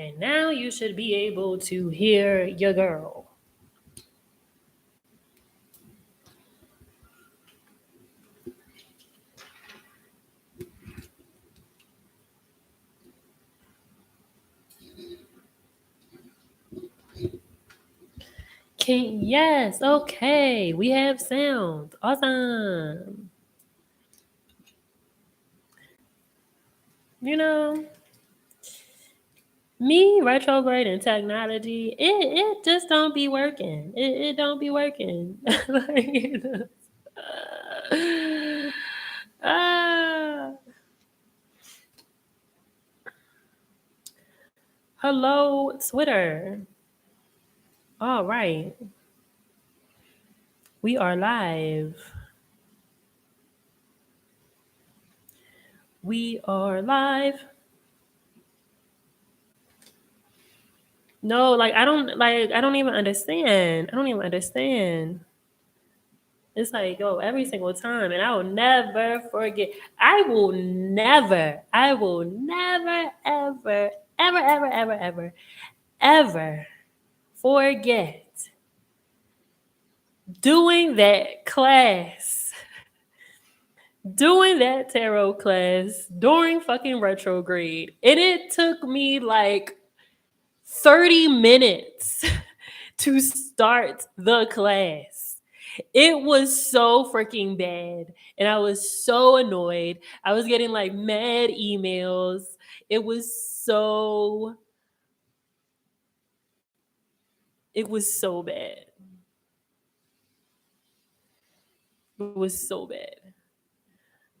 And now you should be able to hear your girl. Yes, okay. We have sound. Awesome. You know, me retrograde and technology, it just don't be working. It don't be working. Like, ah. Hello, Twitter. All right. We are live. We are live. No, I don't even understand. I don't even understand. It's like, yo, every single time. And I will never forget. I will never, ever forget doing that class, doing that tarot class during fucking retrograde. And it took me like 30 minutes to start the class. It was so freaking bad. And I was so annoyed. I was getting like mad emails. It was so it was so bad. It was so bad.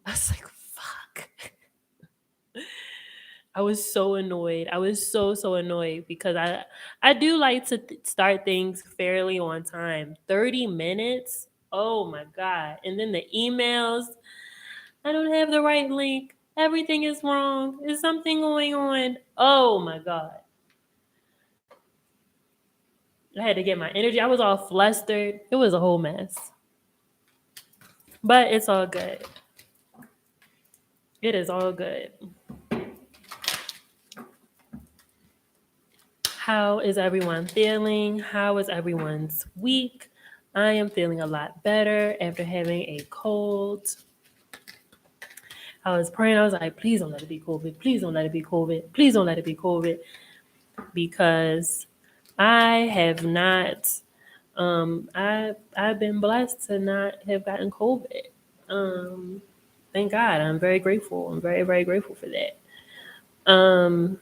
I was like, fuck. I was so annoyed. I was so annoyed because I do like to start things fairly on time. 30 minutes? Oh my god. And then the emails, I don't have the right link. Everything is wrong. Is something going on? Oh my god. I had to get my energy. I was all flustered. It was a whole mess. But it's all good. It is all good. How is everyone feeling? How is everyone's week? I am feeling a lot better after having a cold. I was praying. I was like, please don't let it be COVID. Please don't let it be COVID. Please don't let it be COVID. Because I have not, I've been blessed to not have gotten COVID. Thank God. I'm very grateful. I'm very grateful for that. Um,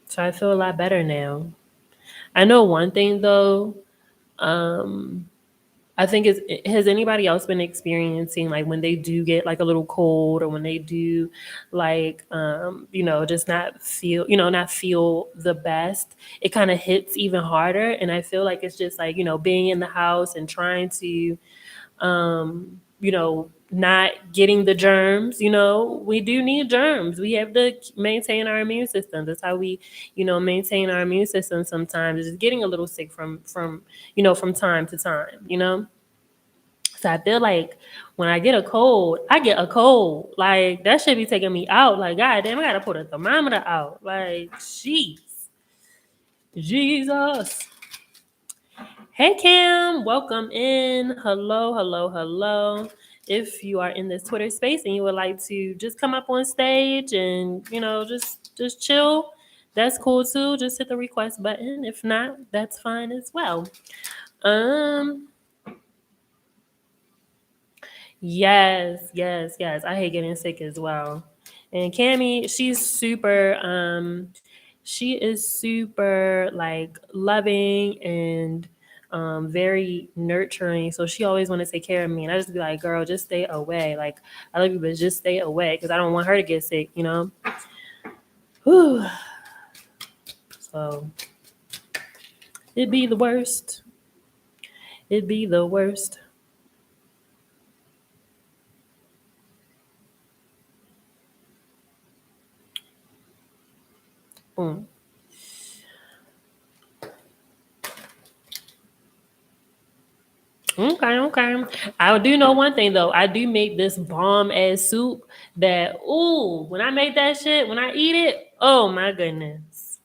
so I feel a lot better now. I know one thing though. Um, I think is has anybody else been experiencing like when they do get like a little cold or when they do like just not feel the best, it kind of hits even harder. And I feel like it's just like, being in the house and trying to not getting the germs. We do need germs. We have to maintain our immune system. That's how we, maintain our immune system sometimes, is getting a little sick from time to time. So I feel like when I get a cold, I get a cold. Like that should be taking me out. Like, god damn, I gotta put a thermometer out. Like, jeez. Jesus. Hey Cam, welcome in. Hello. If you are in this Twitter space and you would like to just come up on stage and just chill, that's cool too. Just hit the request button. If not, that's fine as well. Um yes. I hate getting sick as well. And Cammy, she is super like loving and very nurturing. So she always want to take care of me. And I just be like, girl, just stay away. Like, I love you, but just stay away because I don't want her to get sick. Whew. So it'd be the worst. It'd be the worst. Mm. Okay. I do know one thing though. I do make this bomb ass soup that when I make that shit, when I eat it, oh my goodness.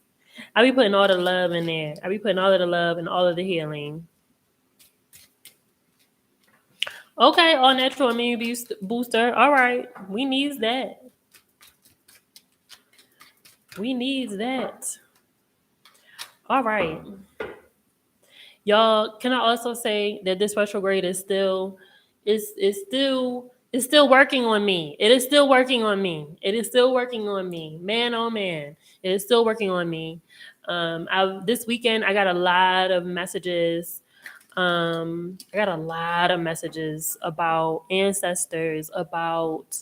I be putting all the love in there. I be putting all of the love and all of the healing. Okay, all natural immunity booster. All right, we needs that. We needs that. All right, y'all. Can I also say that this retrograde is still working on me. It is still working on me. It is still working on me. Man, oh man, it is still working on me. This weekend I got a lot of messages. I got a lot of messages about ancestors, about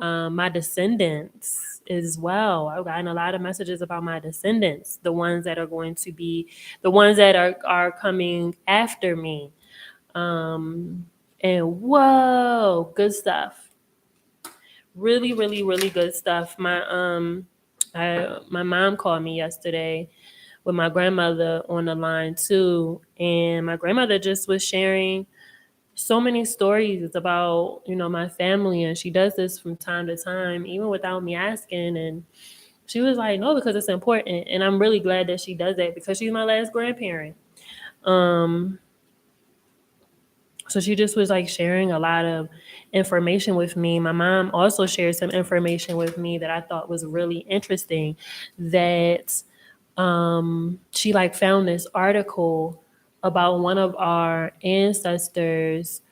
my descendants as well. I've gotten a lot of messages about my descendants, the ones that are going to be, the ones that are coming after me. Um, and whoa, good stuff. Really, really, really good stuff. My mom called me yesterday with my grandmother on the line too, and my grandmother just was sharing so many stories about my family, and she does this from time to time even without me asking. And she was like, no, because it's important, and I'm really glad that she does that because she's my last grandparent. um so she just was like sharing a lot of information with me. My mom also shared some information with me that I thought was really interesting, that she like found this article about one of our ancestors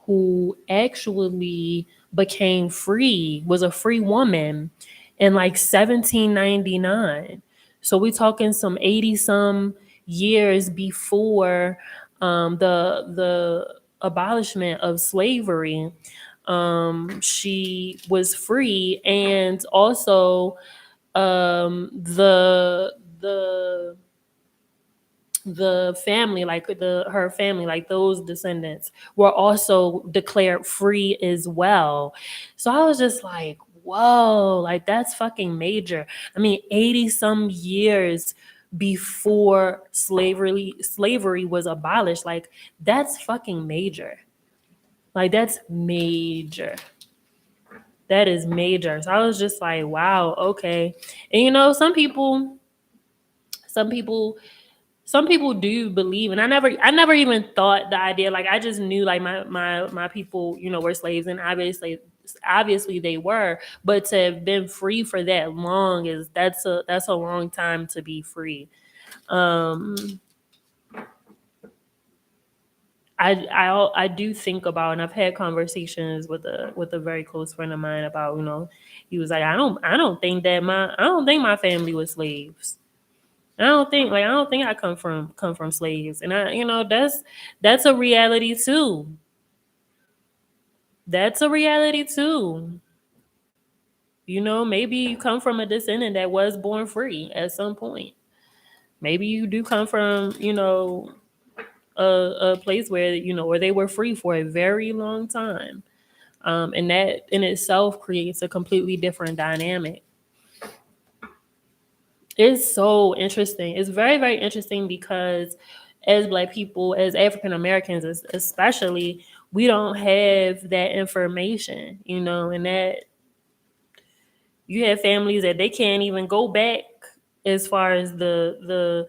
who actually became free, was a free woman in like 1799. So we talking some 80 some years before the abolishment of slavery. She was free, and also the family, like her family, like those descendants, were also declared free as well. So I was just like, whoa, like that's fucking major. I mean, 80 some years before slavery was abolished. Like that's fucking major. Like that's major. That is major. So I was just like, wow, okay. And some people some people do believe, and I never even thought the idea, like I just knew like my people were slaves, and obviously they were, but to have been free for that long, is that's a long time to be free. um I do think about, and I've had conversations with a very close friend of mine about, he was like, I don't think my family was slaves. I don't think I come from slaves. And that's a reality too. That's a reality too. Maybe you come from a descendant that was born free at some point. Maybe you do come from, a place where they were free for a very long time. And that in itself creates a completely different dynamic. It's so interesting. It's very, very interesting because as Black people, as African Americans especially, we don't have that information, and that you have families that they can't even go back as far as the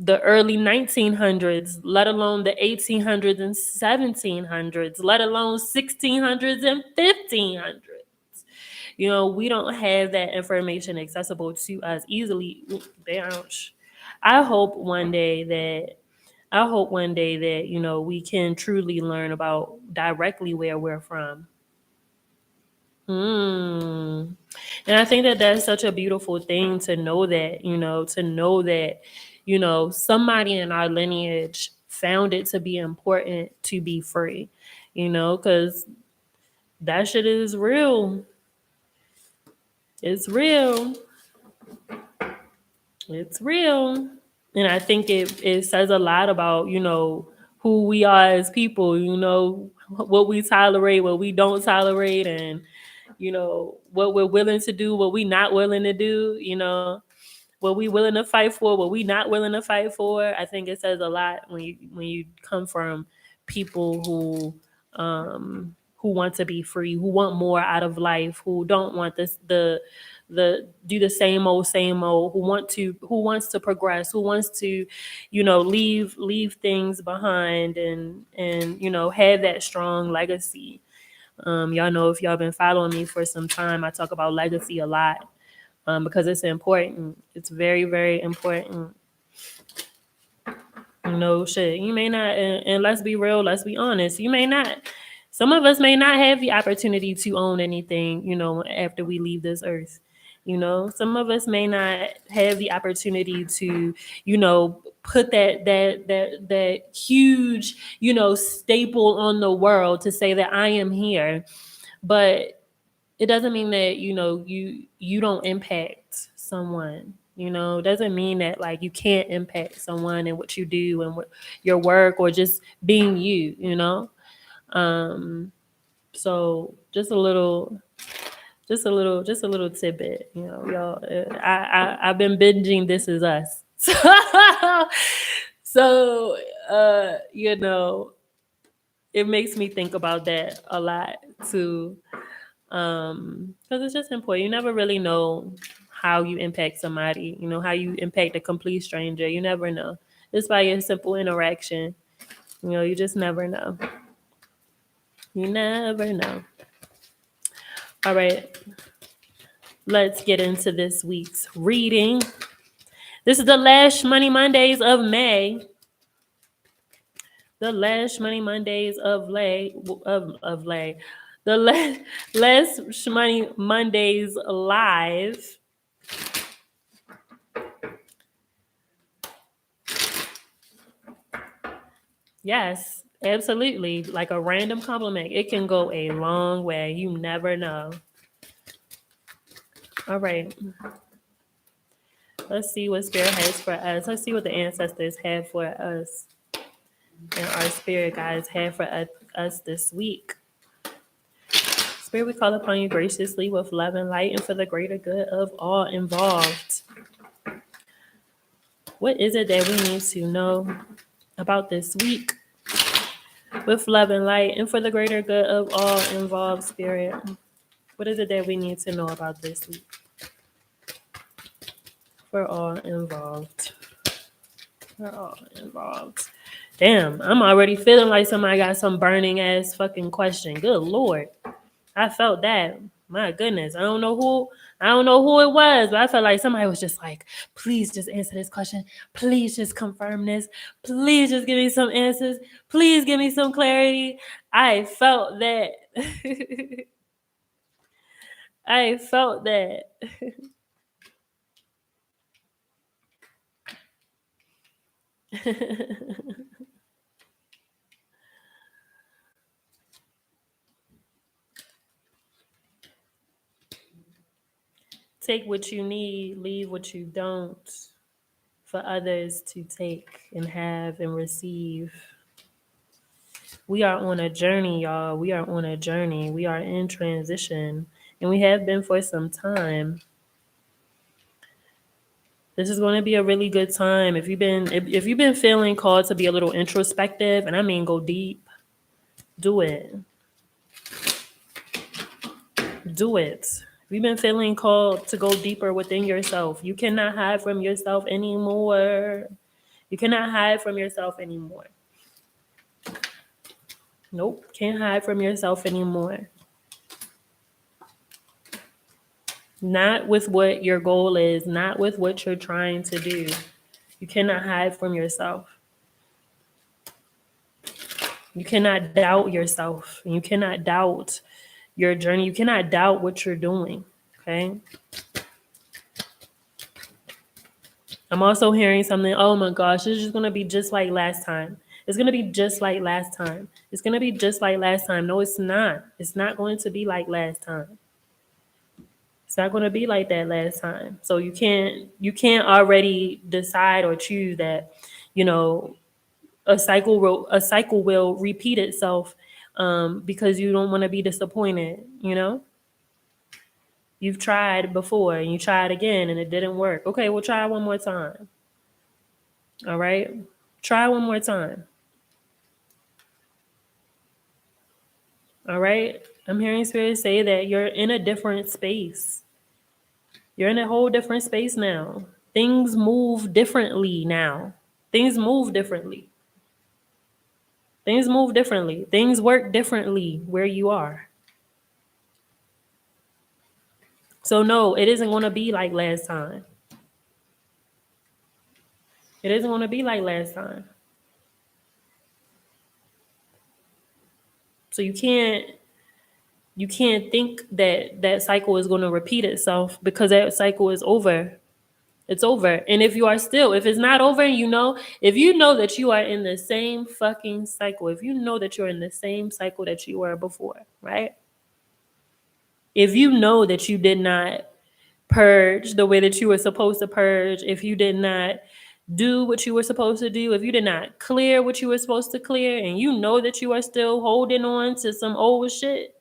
early 1900s, let alone the 1800s and 1700s, let alone 1600s and 1500s. We don't have that information accessible to us easily. Ouch. I hope one day that we can truly learn about directly where we're from. Mm. And I think that that's such a beautiful thing to know that, somebody in our lineage found it to be important to be free, because that shit is real. It's real. It's real. And I think it says a lot about, who we are as people, what we tolerate, what we don't tolerate, and, what we're willing to do, what we not willing to do, what we willing to fight for, what we not willing to fight for. I think it says a lot when you come from people who want to be free, who want more out of life, who don't want do the same old, who wants to progress, who wants to, leave things behind and have that strong legacy. Y'all know, if y'all been following me for some time, I talk about legacy a lot, because it's important. It's very, very important. Shit, you may not, and let's be real, let's be honest, you may not, some of us may not have the opportunity to own anything, after we leave this earth. Some of us may not have the opportunity to, put that huge, staple on the world to say that I am here. But it doesn't mean that, you don't impact someone. Doesn't mean that, like, you can't impact someone and what you do and what your work, or just being you. um so just a little tidbit, y'all. I've been binging This Is Us. So, it makes me think about that a lot too. Because it's just important. You never really know how you impact somebody, how you impact a complete stranger. You never know. Just by a simple interaction, you just never know. You never know. All right, let's get into this week's reading. This is the last Money Mondays of May. The last Money Mondays of Lay of Lay. The last Money Mondays live. Yes, absolutely. Like a random compliment, it can go a long way. You never know. All right. Let's see what Spirit has for us. Let's see what the ancestors have for us and our spirit guides have for us this week. Spirit, we call upon you graciously with love and light and for the greater good of all involved. What is it that we need to know about this week? With love and light and for the greater good of all involved, Spirit. What is it that we need to know about this week? For all involved. For all involved. Damn, I'm already feeling like somebody got some burning ass fucking question. Good Lord. I felt that. My goodness. I don't know who it was, but I felt like somebody was just like, please just answer this question. Please just confirm this. Please just give me some answers. Please give me some clarity. I felt that. I felt that. Take what you need, leave what you don't, for others to take and have and receive. We are on a journey, y'all. We are on a journey. We are in transition, and we have been for some time. This is going to be a really good time. If you've been feeling called to be a little introspective, and I mean go deep, do it. Do it. If you've been feeling called to go deeper within yourself, you cannot hide from yourself anymore. You cannot hide from yourself anymore. Nope, can't hide from yourself anymore. Not with what your goal is, not with what you're trying to do. You cannot hide from yourself. You cannot doubt yourself. You cannot doubt your journey. You cannot doubt what you're doing. Okay. I'm also hearing something. Oh my gosh, this is just going to be just like last time. It's going to be just like last time. It's going to be just like last time. No, it's not. It's not going to be like last time. It's not going to be like that last time. So you can't already decide or choose that, a cycle will repeat itself, because you don't want to be disappointed. You've tried before and you tried again and it didn't work. Okay, we'll try one more time. All right, try one more time. All right, I'm hearing Spirit say that you're in a different space. You're in a whole different space now. Things move differently now. Things move differently. Things move differently. Things work differently where you are. So no, it isn't going to be like last time. It isn't going to be like last time. So you can't think that that cycle is going to repeat itself, because that cycle is over. It's over. And if you are still, if it's not over, if you know that you are in the same fucking cycle, if you know that you're in the same cycle that you were before, right? If you know that you did not purge the way that you were supposed to purge, if you did not do what you were supposed to do, if you did not clear what you were supposed to clear, and you know that you are still holding on to some old shit,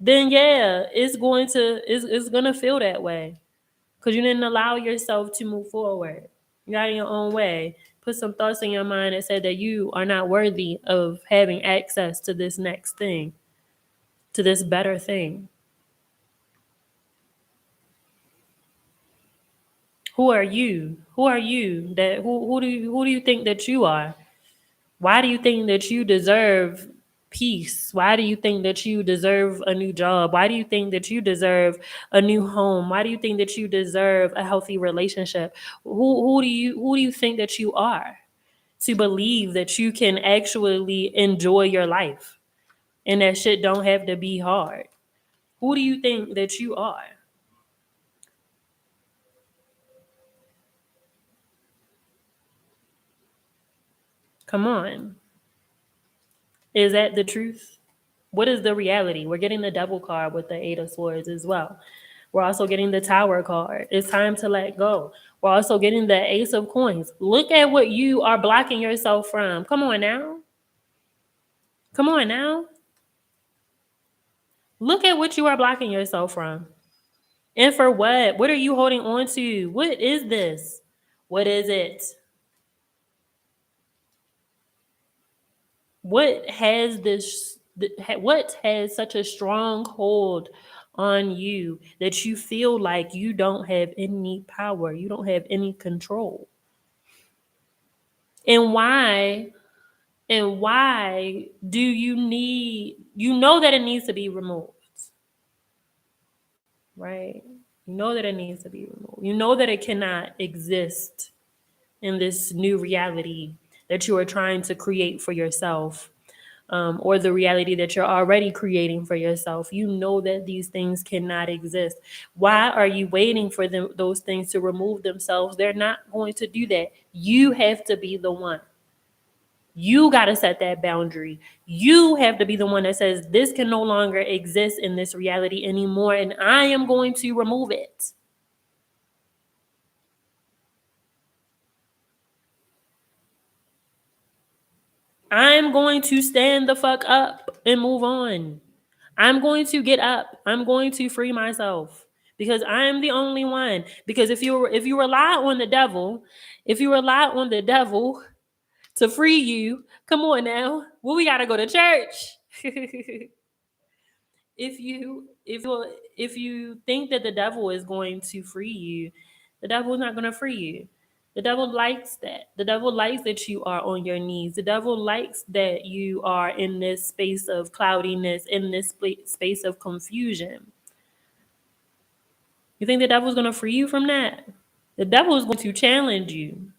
then yeah, it's gonna feel that way. Because you didn't allow yourself to move forward. You got in your own way. Put some thoughts in your mind that said that you are not worthy of having access to this next thing, to this better thing. Who are you? Who are you? Who do you think that you are? Why do you think that you deserve peace? Why do you think that you deserve a new job? Why do you think that you deserve a new home? Why do you think that you deserve a healthy relationship? Who do you think that you are to believe that you can actually enjoy your life and that shit don't have to be hard? Who do you think that you are? Come on. Is that the truth? What is the reality? We're getting the devil card with the Eight of Swords as well. We're also getting the Tower card. It's time to let go. We're also getting the Ace of Coins. Look at what you are blocking yourself from. Come on now. Come on now. Look at what you are blocking yourself from. And for what? What are you holding on to? What is this? What is it? What has this what has such a strong hold on you that you feel like you don't have any power, you don't have any control? And why do you know that it needs to be removed, right? You know that it needs to be removed. You know that it cannot exist in this new reality that you are trying to create for yourself, or the reality that you're already creating for yourself. You know that these things cannot exist. Why are you waiting for those things to remove themselves? They're not going to do that. You have to be the one. You got to set that boundary. You have to be the one that says, this can no longer exist in this reality anymore, and I am going to remove it. I'm going to stand the fuck up and move on. I'm going to get up. I'm going to free myself because I am the only one. Because if you rely on the devil, if you rely on the devil to free you, come on now. Well, we gotta go to church. If you think that the devil is going to free you, the devil is not going to free you. The devil likes that. The devil likes that you are on your knees. The devil likes that you are in this space of cloudiness, in this space of confusion. You think the devil is going to free you from that? The devil is going to challenge you.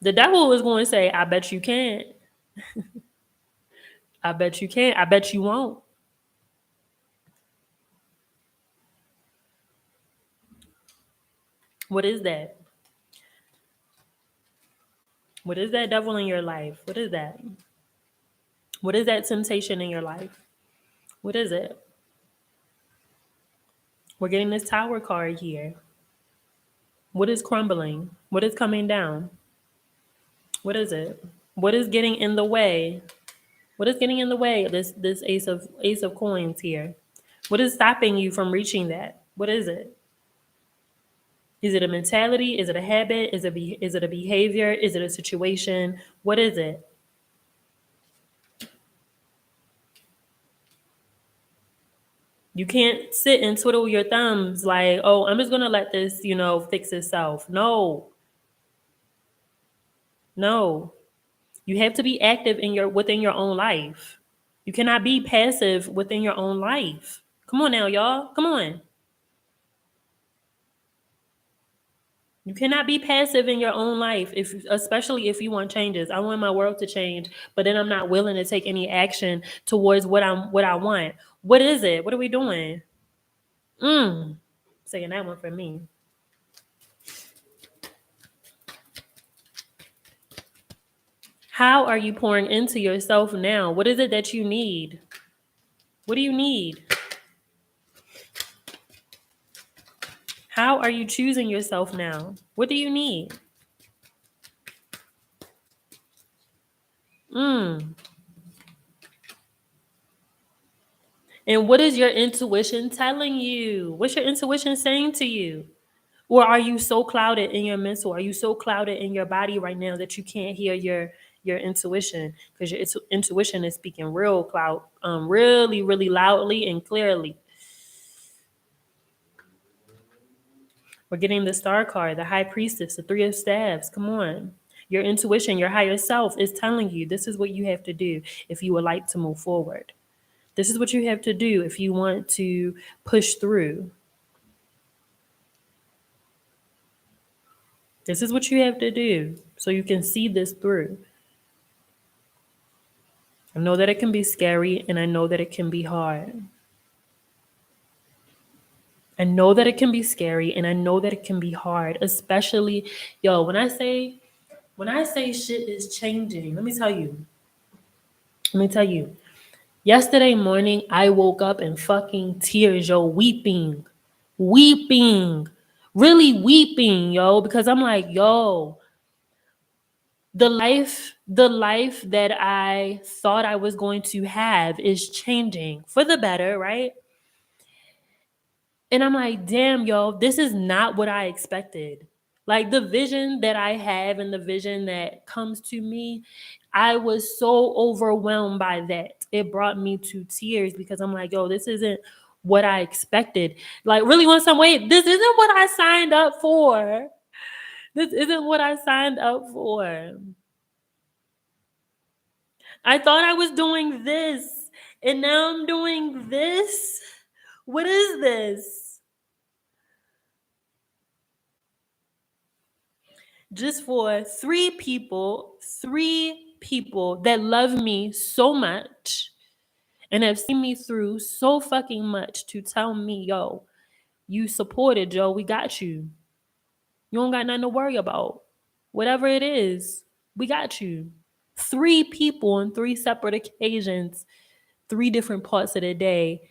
The devil is going to say, I bet you can't. I bet you can't. I bet you won't. What is that? What is that devil in your life? What is that? What is that temptation in your life? What is it? We're getting this tower card here. What is crumbling? What is coming down? What is it? What is getting in the way? What is getting in the way of this ace of coins here? What is stopping you from reaching that? What is it? Is it a mentality? Is it a habit? Is it a behavior? Is it a situation? What is it? You can't sit and twiddle your thumbs like, oh, I'm just gonna let this, fix itself. No, no. You have to be active within your own life. You cannot be passive within your own life. Come on now, y'all. Come on. You cannot be passive in your own life, especially if you want changes. I want my world to change, but then I'm not willing to take any action towards what I want. What is it? What are we doing? Saying that one for me. How are you pouring into yourself now? What is it that you need? What do you need? How are you choosing yourself now? What do you need? Mm. And what is your intuition telling you? What's your intuition saying to you? Or are you so clouded in your mental? Are you so clouded in your body right now that you can't hear your intuition? Because your intuition is speaking really, really loudly and clearly. We're getting the star card, the high priestess, the three of staves. Come on. Your intuition, your higher self is telling you this is what you have to do if you would like to move forward. This is what you have to do if you want to push through. This is what you have to do so you can see this through. I know that it can be scary and I know that it can be hard. I know that it can be scary and I know that it can be hard, especially when I say shit is changing, let me tell you. Yesterday morning I woke up in fucking tears, weeping. Weeping. Really weeping, because I'm like, the life that I thought I was going to have is changing for the better, right? And I'm like, damn, this is not what I expected. Like the vision that I have and the vision that comes to me, I was so overwhelmed by that. It brought me to tears because I'm like, this isn't what I expected. Like, really, want some way? This isn't what I signed up for. This isn't what I signed up for. I thought I was doing this, and now I'm doing this. What is this? Just for three people that love me so much and have seen me through so fucking much to tell me, you supported, we got you. You don't got nothing to worry about. Whatever it is, we got you. Three people on three separate occasions, three different parts of the day,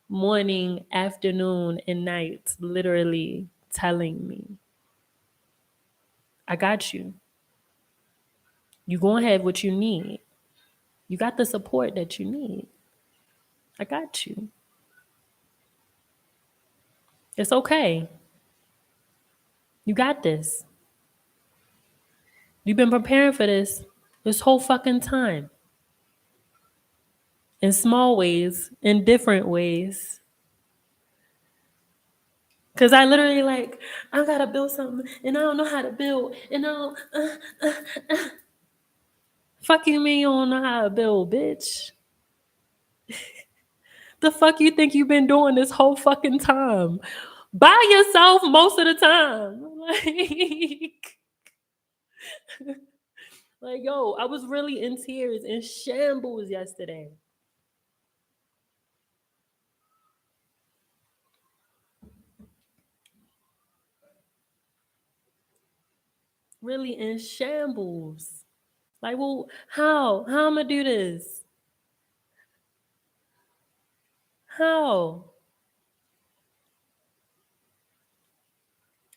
morning, afternoon, and night, literally telling me, I got you. You gonna have what you need. You got the support that you need. I got you. It's okay. You got this. You've been preparing for this whole fucking time. In small ways, in different ways. Cause I literally I gotta build something and I don't know how to build. And I don't fuck you mean you don't know how to build, bitch. The fuck you think you've been doing this whole fucking time? By yourself most of the time. I was really in tears, in shambles yesterday. Really in shambles. Well, how? How am I gonna do this? How?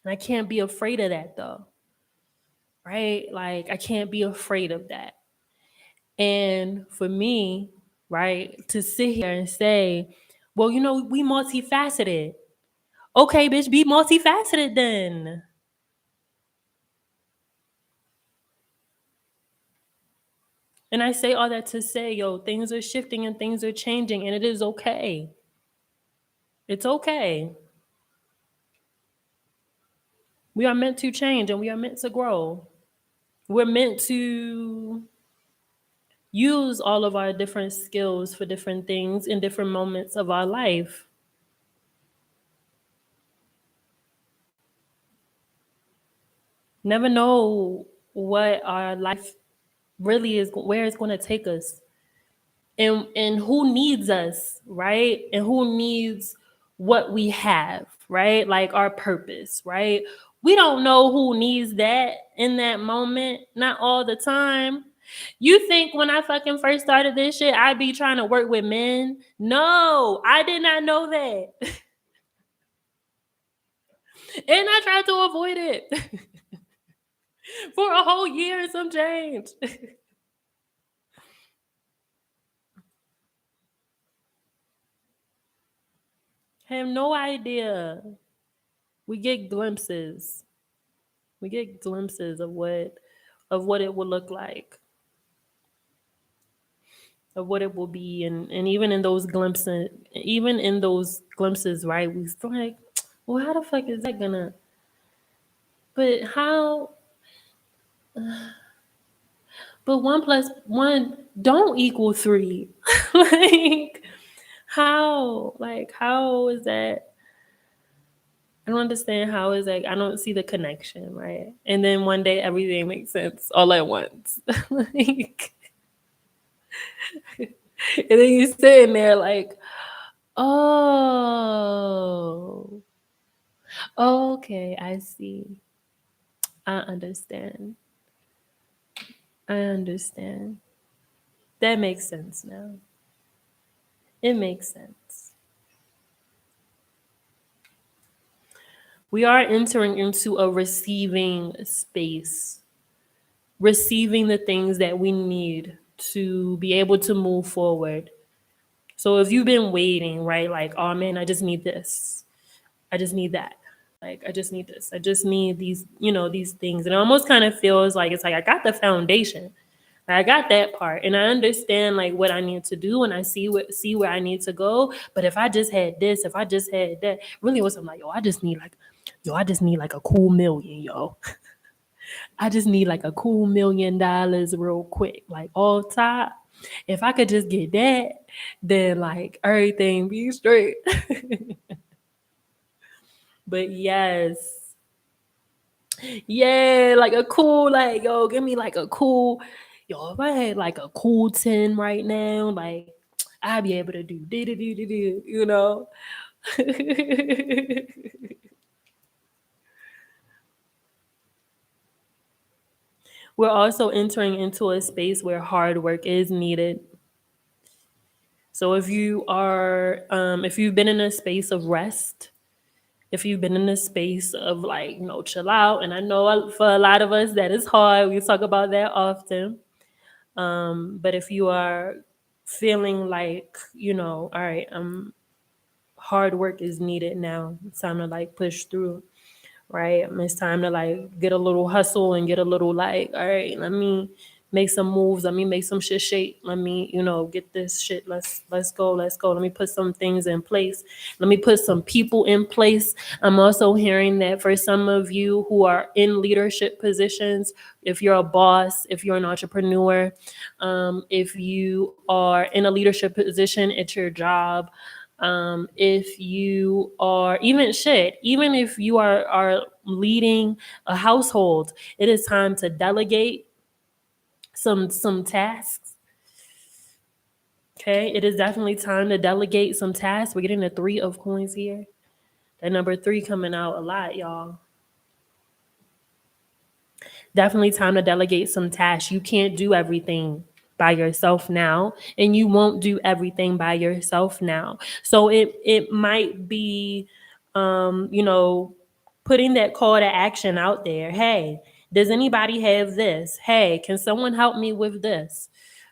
And I can't be afraid of that though. Right? I can't be afraid of that. And for me, right, to sit here and say, well, we multifaceted. Okay, bitch, be multifaceted then. And I say all that to say, things are shifting and things are changing, and it is okay. It's okay. We are meant to change and we are meant to grow. We're meant to use all of our different skills for different things in different moments of our life. Never know what our life really is, where it's going to take us, and who needs us, right? And who needs what we have, right? Like our purpose, right? We don't know who needs that in that moment, not all the time. You think when I fucking first started this shit, I'd be trying to work with men? No, I did not know that. And I tried to avoid it for a whole year and some change. Have no idea. We get glimpses. We get glimpses of what it will look like, of what it will be, and even in those glimpses, right? We still like, well, how the fuck is that gonna? But how? But one plus one don't equal three. Like how? Like how is that? I don't understand how is that. I don't see the connection, right? And then one day everything makes sense all at once. Like, and then you sitting there like, oh, okay, I see. I understand. I understand. That makes sense now. It makes sense. We are entering into a receiving space, receiving the things that we need to be able to move forward. So if you've been waiting, right, like, oh man, I just need this, I just need that. Like, I just need this. I just need these, these things. And it almost kind of feels like it's like I got the foundation. I got that part. And I understand like what I need to do and I see where I need to go. But if I just had this, if I just had that, really was I'm like, I just need like a cool million, yo. I just need like a cool $1 million real quick. Like all top. If I could just get that, then like everything be straight. But yes, yeah, like a cool, like, yo, give me like a cool, yo, if I had like a cool 10 right now, like, I'd be able to do, you know? We're also entering into a space where hard work is needed. So if you've been in a space of rest, if you've been in a space of like, chill out, and I know for a lot of us that is hard, we talk about that often. But if you are feeling like, all right, hard work is needed now. It's time to like push through, right? It's time to like get a little hustle and get a little like, all right, let me make some moves. Let me make some shit shake. Let me, get this shit. Let's go. Let's go. Let me put some things in place. Let me put some people in place. I'm also hearing that for some of you who are in leadership positions, if you're a boss, if you're an entrepreneur, if you are in a leadership position at your job, if you are even if you are leading a household, it is time to delegate some tasks. Okay, it is definitely time to delegate some tasks. We're getting the 3 of coins here. That number 3 coming out a lot, y'all. Definitely time to delegate some tasks. You can't do everything by yourself now, and you won't do everything by yourself now. So it might be putting that call to action out there. Hey, does anybody have this? Hey, can someone help me with this?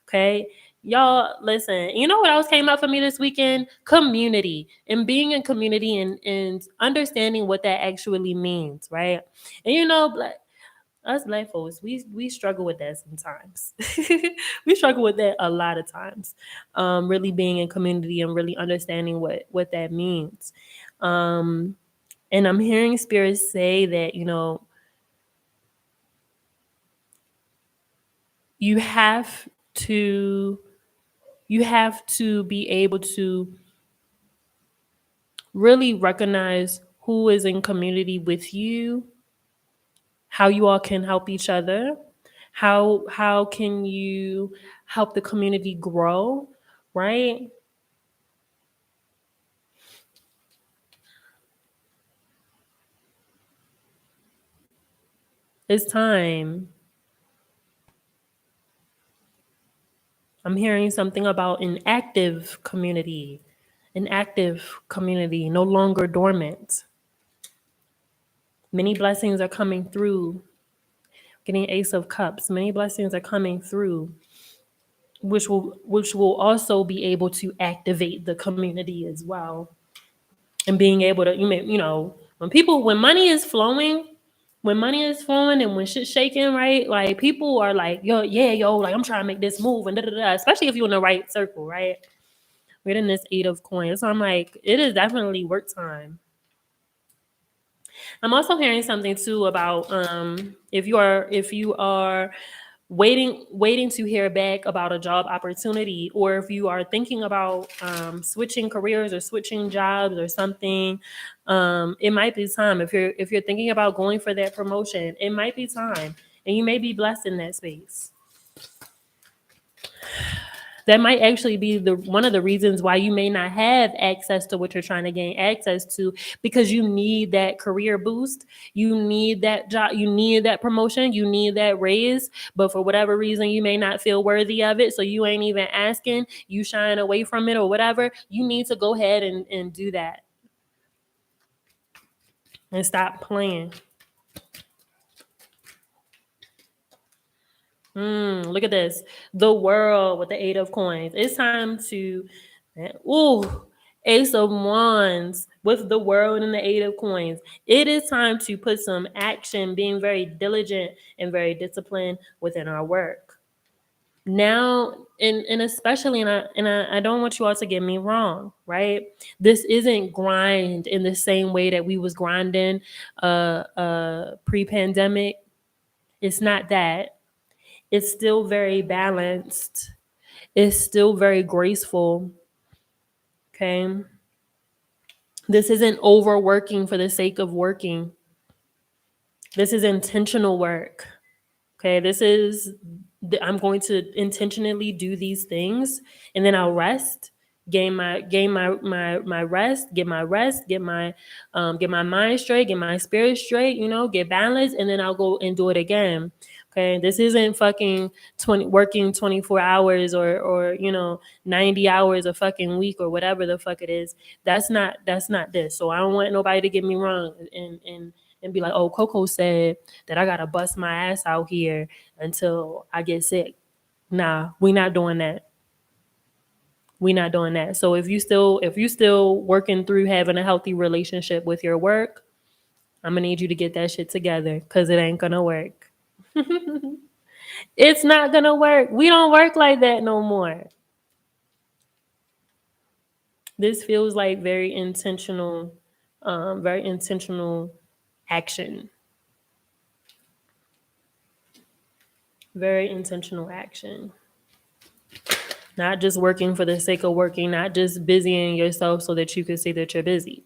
Okay. Y'all, listen, you know what else came up for me this weekend? Community, and being in community, and understanding what that actually means, right? And Us black folks, we struggle with that sometimes. We struggle with that a lot of times. Really being in community and really understanding what that means. Um, and I'm hearing spirits say that, you have to you have to be able to really recognize who is in community with you, how you all can help each other, how can you help the community grow, right? It's time. I'm hearing something about an active community, no longer dormant. Many blessings are coming through. Getting Ace of Cups. Many blessings are coming through, which will also be able to activate the community as well. And being able to, when money is flowing, and when shit's shaking, right? Like people are like, yo, yeah, yo, like I'm trying to make this move and da da da. Especially if you're in the right circle, right? We're in this 8 of coins, so I'm like, it is definitely work time. I'm also hearing something too about if you are waiting to hear back about a job opportunity, or if you are thinking about switching careers or switching jobs or something. It might be time. If you're thinking about going for that promotion, it might be time, and you may be blessed in that space. That might actually be the one of the reasons why you may not have access to what you're trying to gain access to, because you need that career boost, you need that job, you need that promotion, you need that raise, but for whatever reason you may not feel worthy of it, so you ain't even asking, you shying away from it or whatever. You need to go ahead and do that and stop playing. Look at this. The world with the 8 of coins. It's time to, ooh, Ace of wands with the world and the 8 of coins. It is time to put some action, being very diligent and very disciplined within our work. Now, and especially, I don't want you all to get me wrong, right? This isn't grind in the same way that we was grinding pre-pandemic. It's not that. It's still very balanced. It's still very graceful. Okay. This isn't overworking for the sake of working. This is intentional work. Okay. I'm going to intentionally do these things, and then I'll rest, gain my rest, get my mind straight, get my spirit straight, get balanced, and then I'll go and do it again. Okay, this isn't fucking 20 working 24 hours or 90 hours a fucking week or whatever the fuck it is. That's not this. So I don't want nobody to get me wrong and be like, oh, Coco said that I gotta bust my ass out here until I get sick. Nah, we not doing that. We not doing that. So if you still working through having a healthy relationship with your work, I'm gonna need you to get that shit together, because it ain't gonna work. It's not gonna work. We don't work like that no more. This feels like very intentional action. Very intentional action. Not just working for the sake of working, not just busying yourself so that you can say that you're busy.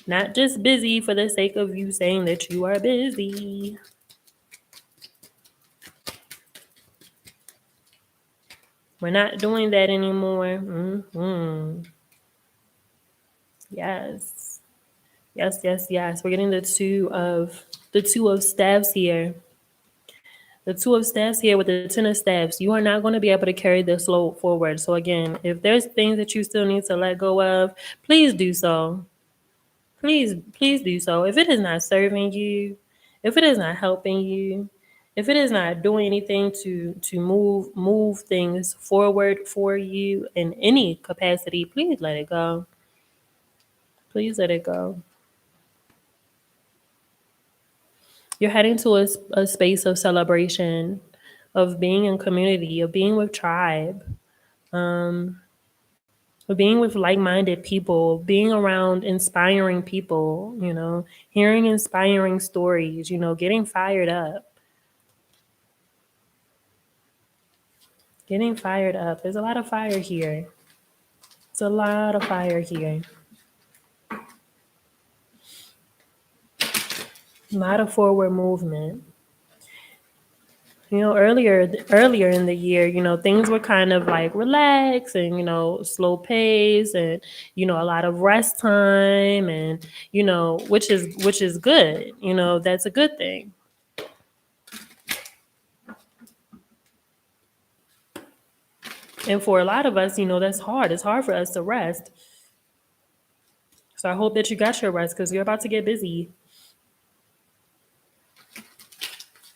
Not just busy for the sake of you saying that you are busy. We're not doing that anymore. Yes. Yes, yes, yes. We're getting the two of staves here. The 2 of staves here with the 10 of staves. You are not going to be able to carry this load forward. So again, if there's things that you still need to let go of, please do so. Please do so. If it is not serving you, if it is not helping you, if it is not doing anything to move things forward for you in any capacity, please let it go. Please let it go. You're heading to a space of celebration, of being in community, of being with tribe, um, of being with like-minded people, being around inspiring people, hearing inspiring stories, getting fired up. Getting fired up. There's a lot of fire here. It's a lot of fire here. A lot of forward movement. Earlier in the year, things were kind of like relaxed and slow pace and a lot of rest time and which is good. That's a good thing. And for a lot of us, that's hard. It's hard for us to rest. So I hope that you got your rest because you're about to get busy.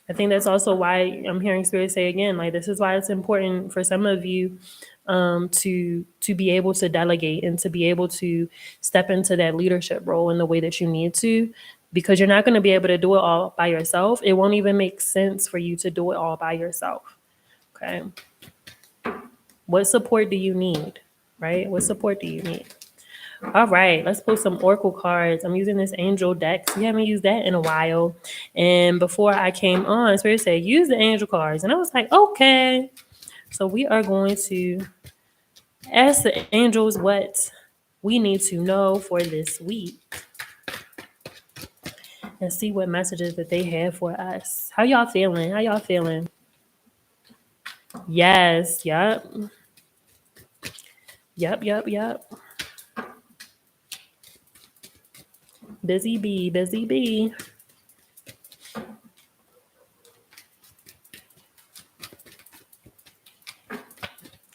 I think that's also why I'm hearing Spirit say again, like this is why it's important for some of you to be able to delegate and to be able to step into that leadership role in the way that you need to, because you're not going to be able to do it all by yourself. It won't even make sense for you to do it all by yourself. Okay. What support do you need? Right? What support do you need? All right, let's pull some Oracle cards. I'm using this Angel deck. We haven't used that in a while. And before I came on, Spirit said, use the Angel cards. And I was like, okay. So we are going to ask the angels what we need to know for this week and see what messages that they have for us. How y'all feeling? How y'all feeling? Yes, yep. Yep. Busy bee, busy bee.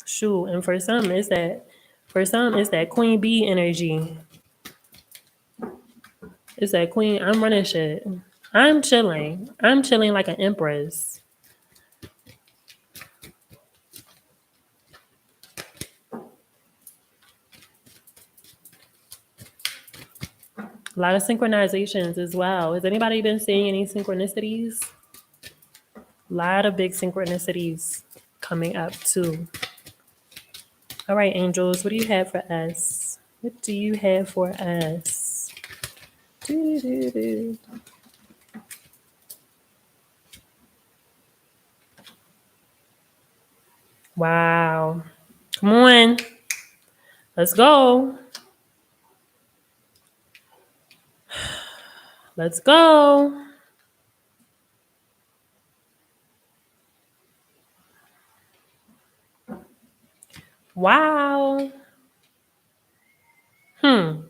Shoot, and for some it's that queen bee energy. It's that queen, I'm running shit. I'm chilling. I'm chilling like an empress. A lot of synchronizations as well. Has anybody been seeing any synchronicities? A lot of big synchronicities coming up too. All right, angels, what do you have for us? What do you have for us? Doo-doo-doo. Wow. Come on. Let's go. Let's go. Wow. Who?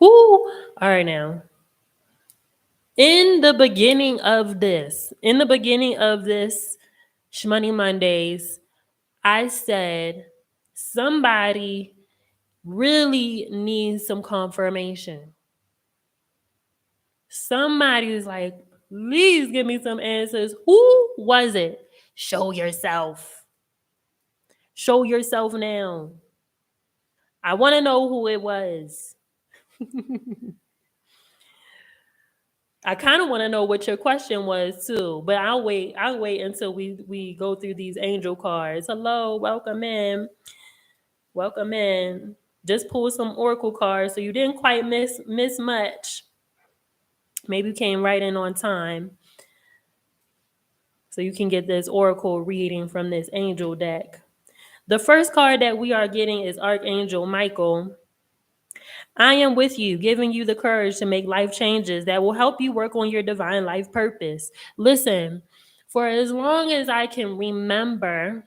All right, now. In the beginning of this Schmoney Mondays, I said somebody really needs some confirmation. Somebody was like, please give me some answers. Who was it? Show yourself. Show yourself now. I want to know who it was. I kind of want to know what your question was too, but I'll wait. I'll wait until we go through these angel cards. Hello, welcome in. Welcome in. Just pull some oracle cards, so you didn't quite miss much. Maybe you came right in on time, so you can get this oracle reading from this angel deck. The first card that we are getting is Archangel Michael. I am with you, giving you the courage to make life changes that will help you work on your divine life purpose. Listen, for as long as I can remember,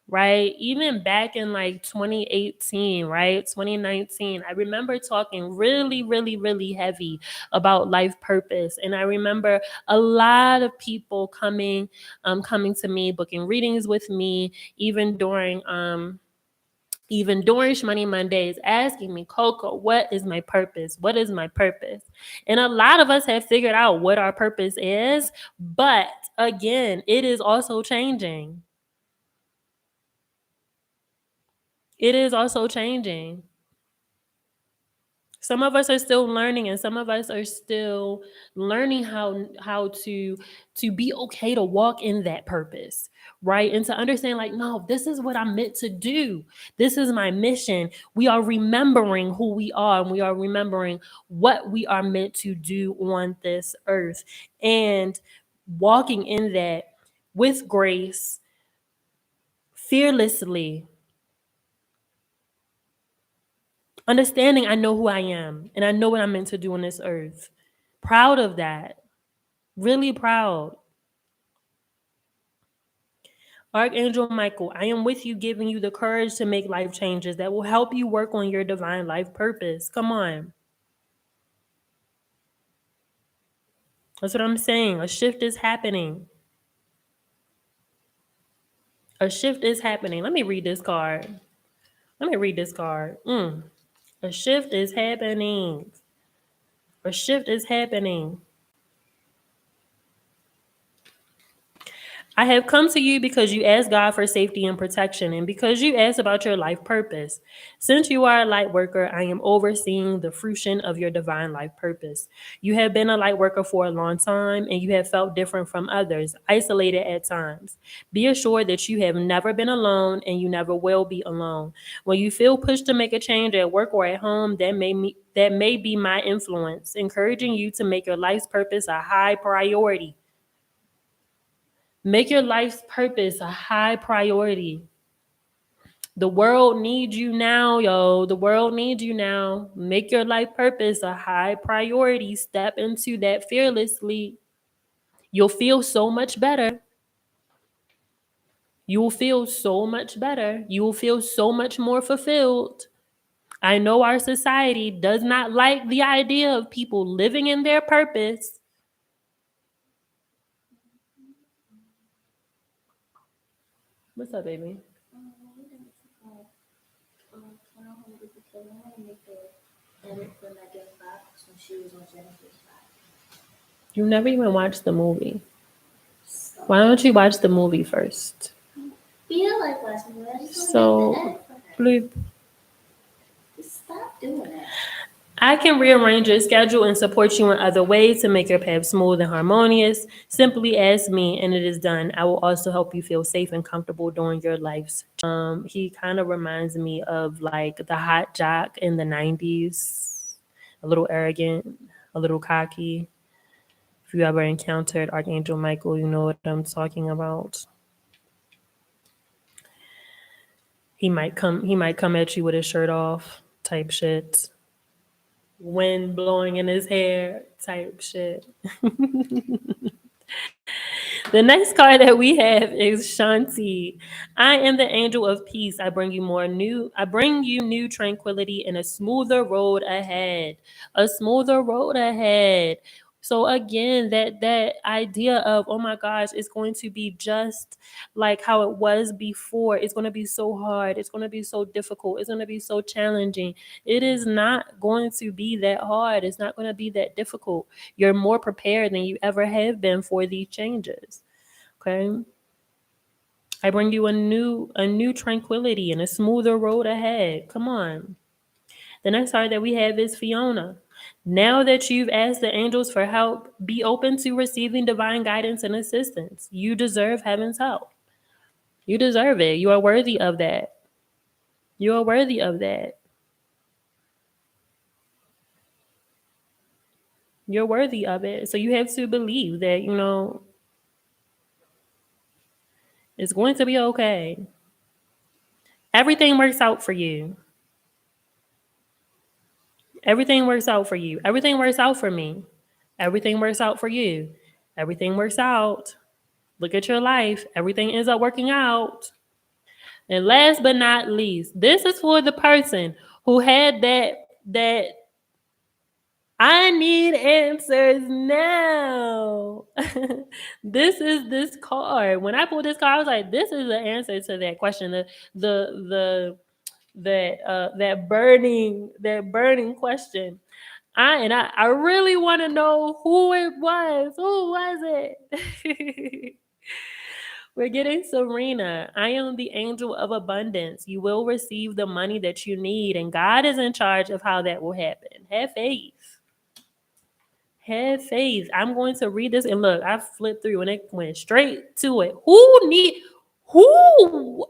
right, even back in like 2018, right, 2019, I remember talking really, really, really heavy about life purpose. And I remember a lot of people coming to me, booking readings with me, even during Money Mondays, asking me, Coco, what is my purpose? What is my purpose? And a lot of us have figured out what our purpose is, but again, it is also changing. It is also changing. Some of us are still learning, and some of us are still learning how to be okay to walk in that purpose, right? And to understand, like, no, this is what I'm meant to do. This is my mission. We are remembering who we are, and we are remembering what we are meant to do on this earth, and walking in that with grace, fearlessly, understanding I know who I am and I know what I'm meant to do on this earth. Proud of that. Really proud. Archangel Michael, I am with you, giving you the courage to make life changes that will help you work on your divine life purpose. Come on. That's what I'm saying. A shift is happening. A shift is happening. Let me read this card. Let me read this card. A shift is happening. A shift is happening. I have come to you because you asked God for safety and protection, and because you asked about your life purpose. Since you are a light worker, I am overseeing the fruition of your divine life purpose. You have been a light worker for a long time, and you have felt different from others, isolated at times. Be assured that you have never been alone, and you never will be alone. When you feel pushed to make a change at work or at home, that may be my influence, encouraging you to make your life's purpose a high priority. Make your life's purpose a high priority. The world needs you now, yo. The world needs you now. Make your life purpose a high priority. Step into that fearlessly. You'll feel so much better. You will feel so much better. You will feel so much more fulfilled. I know our society does not like the idea of people living in their purpose. What's up, baby? You never even watched the movie. Why don't you watch the movie first? Feel like watching it. I just So, want to bloop. Just stop doing it. I can rearrange your schedule and support you in other ways to make your path smooth and harmonious. Simply ask me, and it is done. I will also help you feel safe and comfortable during your life's. He kind of reminds me of like the hot jock in the '90s, a little arrogant, a little cocky. If you ever encountered Archangel Michael, you know what I'm talking about. He might come at you with his shirt off, type shit. Wind blowing in his hair, type shit. The next card that we have is Shanti. I am the angel of peace. I bring you new tranquility and a smoother road ahead. A smoother road ahead. So again, that idea of, oh my gosh, it's going to be just like how it was before. It's going to be so hard. It's going to be so difficult. It's going to be so challenging. It is not going to be that hard. It's not going to be that difficult. You're more prepared than you ever have been for these changes. Okay. I bring you a new tranquility and a smoother road ahead. Come on. The next card that we have is Fiona. Now that you've asked the angels for help, be open to receiving divine guidance and assistance. You deserve heaven's help. You deserve it. You are worthy of that. You are worthy of that. You're worthy of it. So you have to believe that, it's going to be okay. Everything works out for you. Everything works out for you. Everything works out for me. Everything works out for you. Everything works out. Look at your life. Everything ends up working out. And last but not least, this is for the person who had that I need answers now. This card. When I pulled this card, I was like, this is the answer to that question. The that burning question. I really want to know who it was. Who was it? We're getting Serena. I am the angel of abundance. You will receive the money that you need, and God is in charge of how that will happen. Have faith. Have faith. I'm going to read this and look, I flipped through and it went straight to it. Who?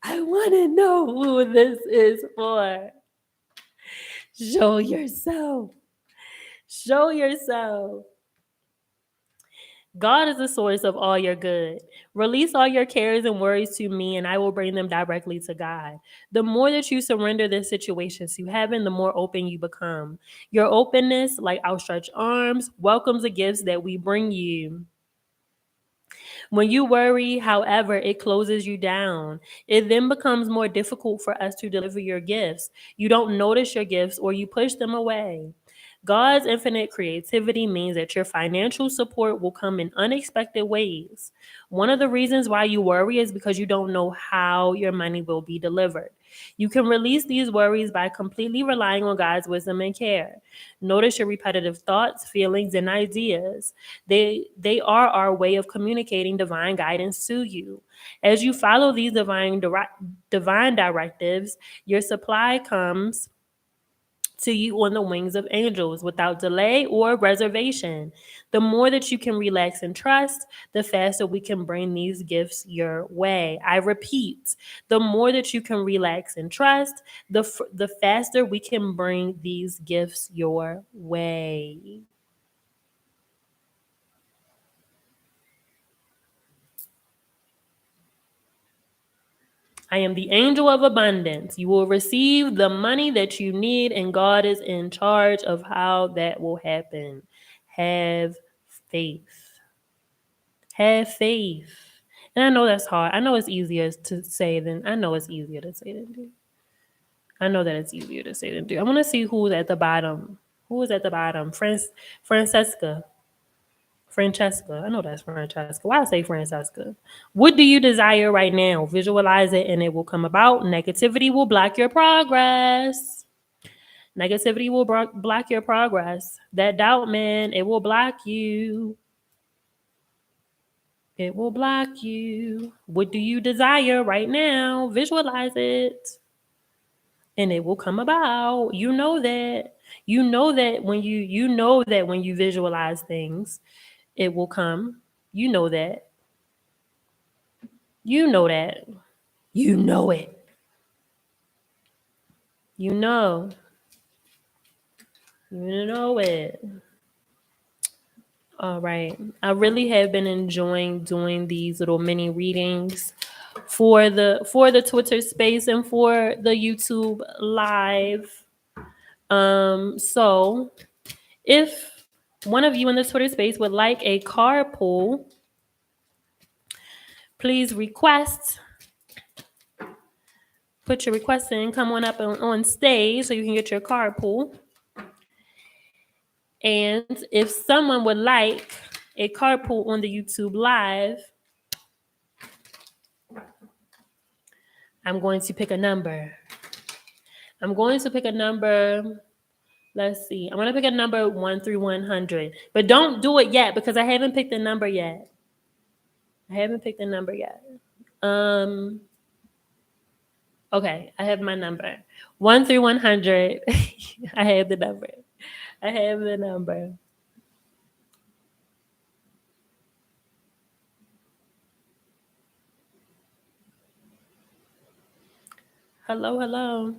I want to know who this is for. Show yourself. Show yourself. God is the source of all your good. Release all your cares and worries to me, and I will bring them directly to God. The more that you surrender this situation to heaven, the more open you become. Your openness, like outstretched arms, welcomes the gifts that we bring you. When you worry, however, it closes you down. It then becomes more difficult for us to deliver your gifts. You don't notice your gifts or you push them away. God's infinite creativity means that your financial support will come in unexpected ways. One of the reasons why you worry is because you don't know how your money will be delivered. You can release these worries by completely relying on God's wisdom and care. Notice your repetitive thoughts, feelings, and ideas. They are our way of communicating divine guidance to you. As you follow these divine directives, your supply comes to you on the wings of angels without delay or reservation. The more that you can relax and trust, the faster we can bring these gifts your way. I repeat, the more that you can relax and trust, the faster we can bring these gifts your way. I am the angel of abundance. You will receive the money that you need, and God is in charge of how that will happen. Have faith. Have faith. And I know that's hard. I know it's easier to say than I know it's easier to say than do. I know that it's easier to say than do. I want to see who's at the bottom. Who is at the bottom? Francesca. Francesca. I know that's Francesca. Why I say Francesca? What do you desire right now? Visualize it and it will come about. Negativity will block your progress. Negativity will block your progress. That doubt, man, it will block you. It will block you. What do you desire right now? Visualize it. And it will come about. You know that. You know that when you visualize things, it will come. You know that. You know that. You know it. You know. You know it. All right. I really have been enjoying doing these little mini readings for the Twitter space and for the YouTube live. So if one of you in the Twitter space would like a carpool, please put your request in, come on up on stage so you can get your carpool. And if someone would like a carpool on the YouTube live, I'm going to pick a number. Let's see. I'm going to pick a number 1 through 100. But don't do it yet because I haven't picked the number yet. Okay, I have my number. 1 through 100. I have the number. Hello, hello.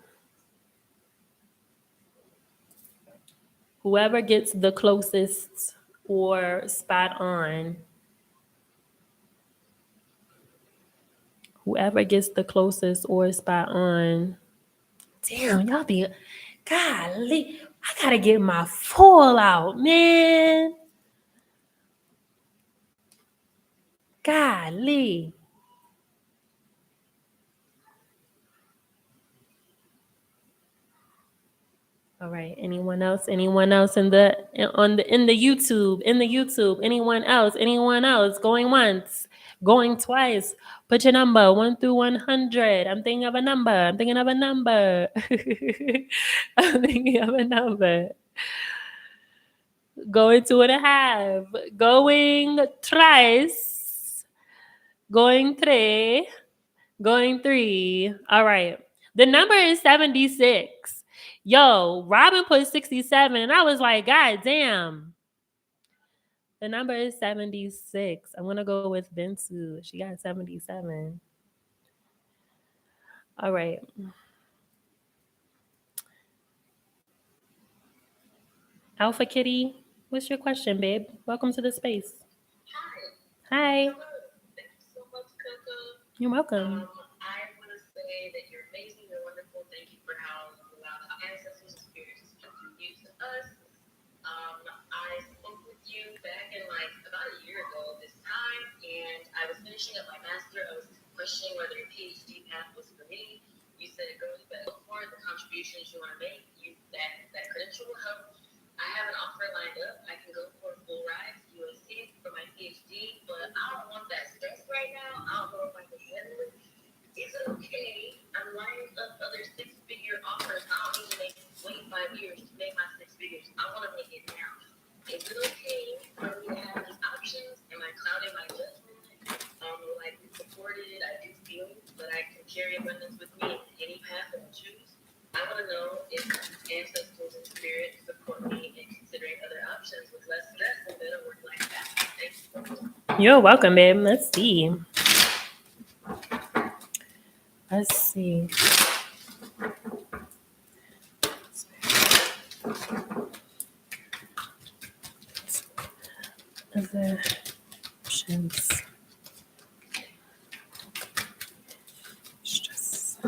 Whoever gets the closest or spot on. Whoever gets the closest or spot on. Damn, y'all be golly. I gotta get my full out, man. Golly. All right. Anyone else? Anyone else in the YouTube? In the YouTube? Anyone else? Anyone else? Going once? Going twice? Put your number 1 through 100. I'm thinking of a number. I'm thinking of a number. I'm thinking of a number. Going 2.5. Going thrice. Going three. Going three. All right. The number is 76. Yo, Robin put 67. And I was like, God damn. The number is 76. I'm going to go with Bensu. She got 77. All right. Alpha Kitty, what's your question, babe? Welcome to the space. Hi. Hello. Thank you so much, Coco. You're welcome. I want to say that you're amazing. You're wonderful. Thank you for how you allow our ancestors' experiences to you to us. I spoke with you back in like about a year ago this time, and I was finishing up my master. I was questioning whether your PhD path was for me. You said, "Girl, you better look for it. The contributions you want to make, that credential will help." I have an offer lined up. I can go for a full ride to USC for my PhD, but I don't want that stress right now. I don't know if I can handle it. Is it okay? I'm lining up other six-figure offers. I don't need to wait 5 years to make my six figures. I want to make it now. Is it okay for me to have these options? Am I clouding my judgment? Will I be supported? I do feel that I can carry abundance with me in any path that I choose. I want to know if ancestors and spirit support me in considering other options with less stress and better work-life balance. Thanks. You're welcome, babe. Let's see. Let's see. Other options. Stress.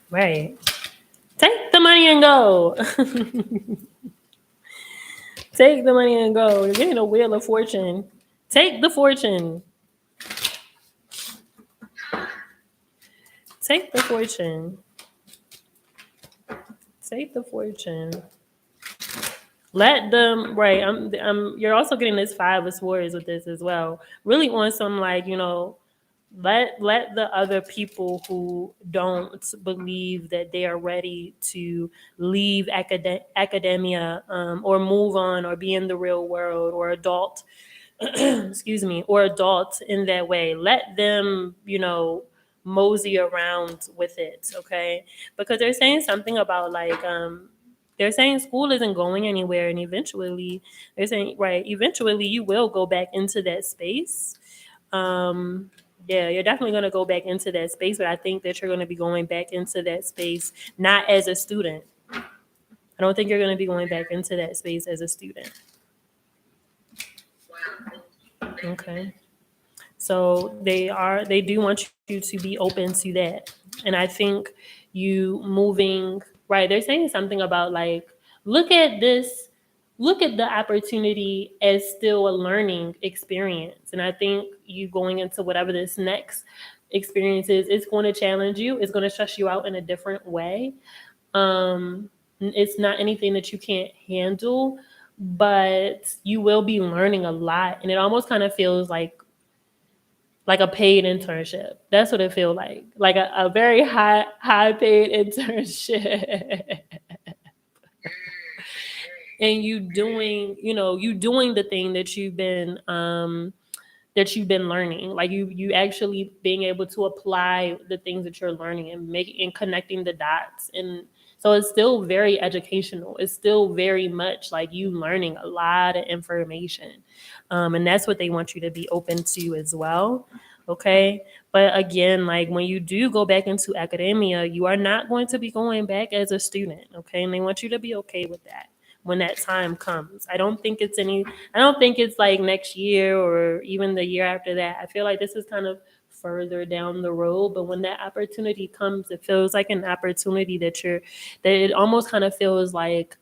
Right. Take the money and go. Take the money and go. You're getting a wheel of fortune. Take the fortune. Take the fortune. Take the fortune. Let them right. You're also getting this five of swords with this as well. Really on some like let the other people who don't believe that they are ready to leave academia or move on or be in the real world or adult excuse me, or adults in that way. Let them, mosey around with it, okay? Because they're saying something about like, they're saying school isn't going anywhere, and eventually, they're saying, right, eventually you will go back into that space. Um, yeah, you're definitely going to go back into that space, but I think that you're going to be going back into that space not as a student. I don't think you're going to be going back into that space as a student. Okay. So they do want you to be open to that. And I think you moving, right, they're saying something about like, look at this, look at the opportunity as still a learning experience. And I think you going into whatever this next experience is, it's going to challenge you, it's going to stress you out in a different way. It's not anything that you can't handle, but you will be learning a lot. And it almost kind of feels like a paid internship. That's what it feels like a very high paid internship. And you doing the thing that you've been learning, like you actually being able to apply the things that you're learning and making and connecting the dots. And so it's still very educational, it's still very much like you learning a lot of information, and that's what they want you to be open to as well. Okay, but again, like when you do go back into academia, you are not going to be going back as a student. Okay, and they want you to be okay with that when that time comes. I don't think it's like next year or even the year after that. I feel like this is kind of further down the road, but when that opportunity comes, it feels like an opportunity that it almost kind of feels like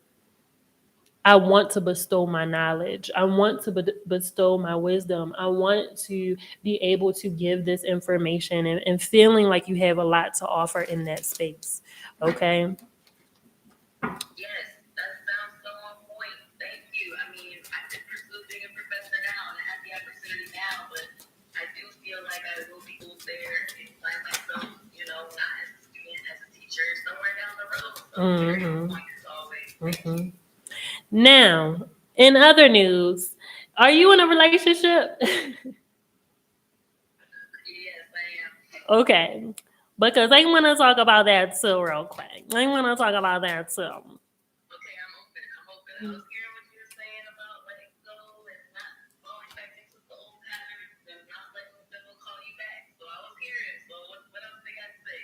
I want to bestow my knowledge. I want to bestow my wisdom. I want to be able to give this information and feeling like you have a lot to offer in that space. Okay. Yes, that sounds so on point. Thank you. I mean, I could pursue being a professor now and I have the opportunity now, but I do feel like I will be there and find myself, not as a student, as a teacher, somewhere down the road. So carry on Mm-hmm. points always. Thank you. Mm-hmm. Now, in other news, are you in a relationship? Yes, I am. Okay. Because I want to talk about that too, real quick. I want to talk about that too. Okay, I'm open. I'm open. I was hearing what you were saying about letting go and not falling back into the old patterns and not letting the devil call you back. So I was hearing. So what else they got to say?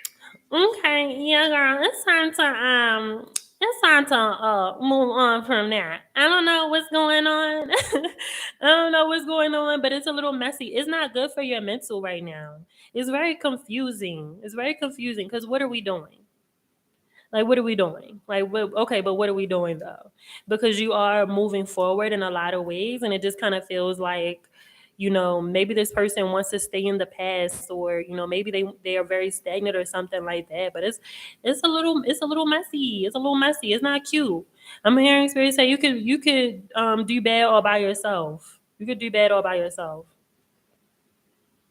Okay, yeah, girl, it's time to move on from that. I don't know what's going on. I don't know what's going on, but it's a little messy. It's not good for your mental right now. It's very confusing. It's very confusing because what are we doing? Like, what are we doing? Like, okay, but what are we doing though? Because you are moving forward in a lot of ways, and it just kind of feels like, maybe this person wants to stay in the past, or maybe they are very stagnant or something like that. But it's a little messy. It's a little messy. It's not cute. I'm hearing spirits say you could do bad all by yourself. You could do bad all by yourself.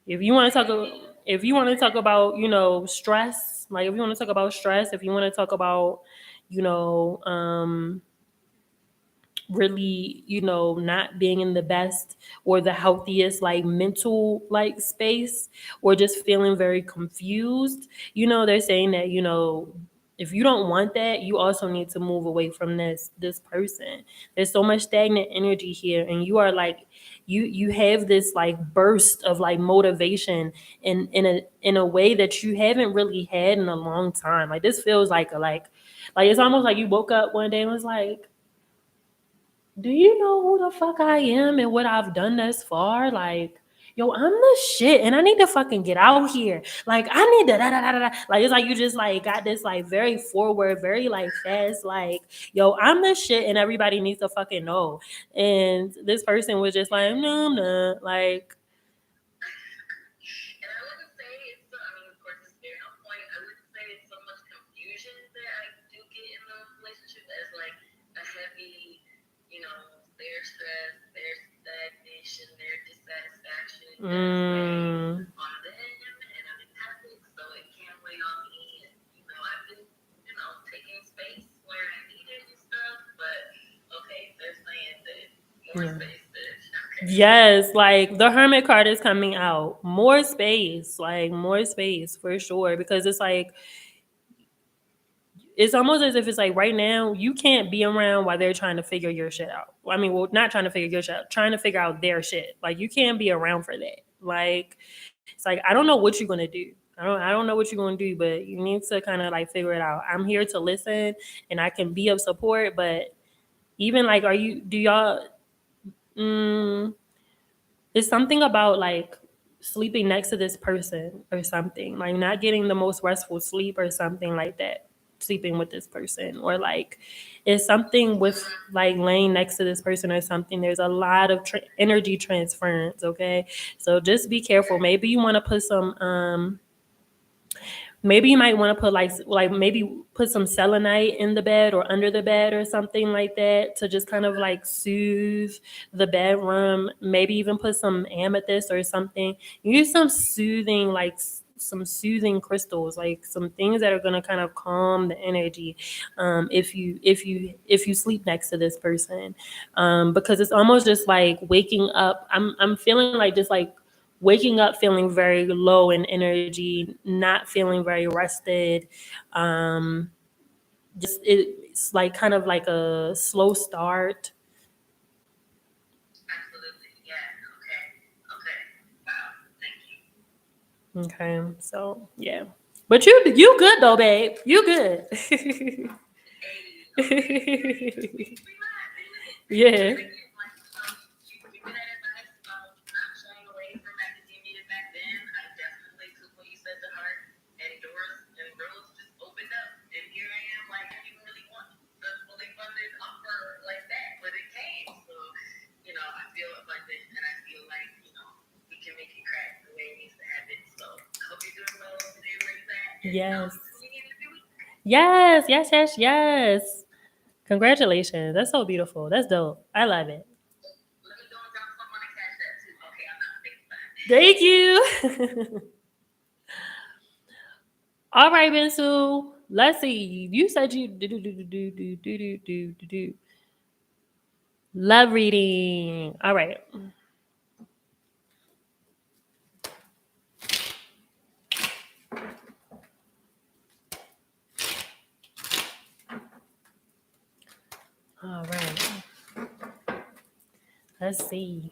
If you want to talk, if you want to talk about, stress, like if you want to talk about stress, if you want to talk about, you know, um, really, not being in the best or the healthiest, like mental, like space, or just feeling very confused, they're saying that, if you don't want that, you also need to move away from this person. There's so much stagnant energy here, and you are like, you have this like burst of like motivation in a way that you haven't really had in a long time. Like this feels like it's almost like you woke up one day and was like, do you know who the fuck I am and what I've done thus far? Like, yo, I'm the shit and I need to fucking get out here. Like, I need to da da da da da. Like, it's like you just like got this like very forward, very like fast, like, yo, I'm the shit and everybody needs to fucking know. And this person was just like, no, I'm not. Like, And I wouldn't say it's so, I mean, of course, it's very on point. I wouldn't say it's so much confusion that I do get in the relationship as like a heavy, their stress, their stagnation, their dissatisfaction does weigh mm, on them, and I'm empathic, so it can weigh on me. And, I've been, taking space where I need it and stuff, but okay, they're saying that more yeah. space, bitch. Okay. Yes, like the hermit card is coming out. More space, like more space for sure. Because it's almost as if it's like right now you can't be around while they're trying to figure your shit out. I mean, well, not trying to figure your shit out, trying to figure out their shit. Like you can't be around for that. Like it's like I don't know what you're gonna do. I don't know what you're gonna do, but you need to kind of like figure it out. I'm here to listen and I can be of support, but even like, do y'all? Mm, it's something about like sleeping next to this person or something, like not getting the most restful sleep or something like that, sleeping with this person, or like it's something with like laying next to this person or something. There's a lot of energy transference, okay? So just be careful. Maybe you want to put some maybe you might want to put like maybe put some selenite in the bed or under the bed or something like that to just kind of like soothe the bedroom. Maybe even put some amethyst or something. Use some soothing some soothing crystals, like some things that are going to kind of calm the energy if you sleep next to this person, because it's almost just like waking up. I'm feeling like just like waking up feeling very low in energy, not feeling very rested. Um, it's like kind of like a slow start. Absolutely. Yeah. Okay. Okay. Wow. Thank you. Okay, so yeah, but you good though, babe. You good. Hey, okay. We live. We live. Yeah. And again, like, you give me that advice of not shying away from academia back then. I definitely took what you said to heart, and doors and roads just opened up. And here I am, like, I didn't really want the fully funded offer like that, but it came. So, I feel abundant, and I feel like, we can make it crack the way it needs to happen. So, I hope you're doing well today, where you're at. And Yes. I'll be tuning in every week. Yes. Yes. Yes. Yes. Congratulations. That's so beautiful. That's dope. I love it. Let me go and drop something on the cash app too. Okay, I'm not thinking Thank you. All right, Bensu. Let's see. You said you do. Love reading. All right. All right. Let's see.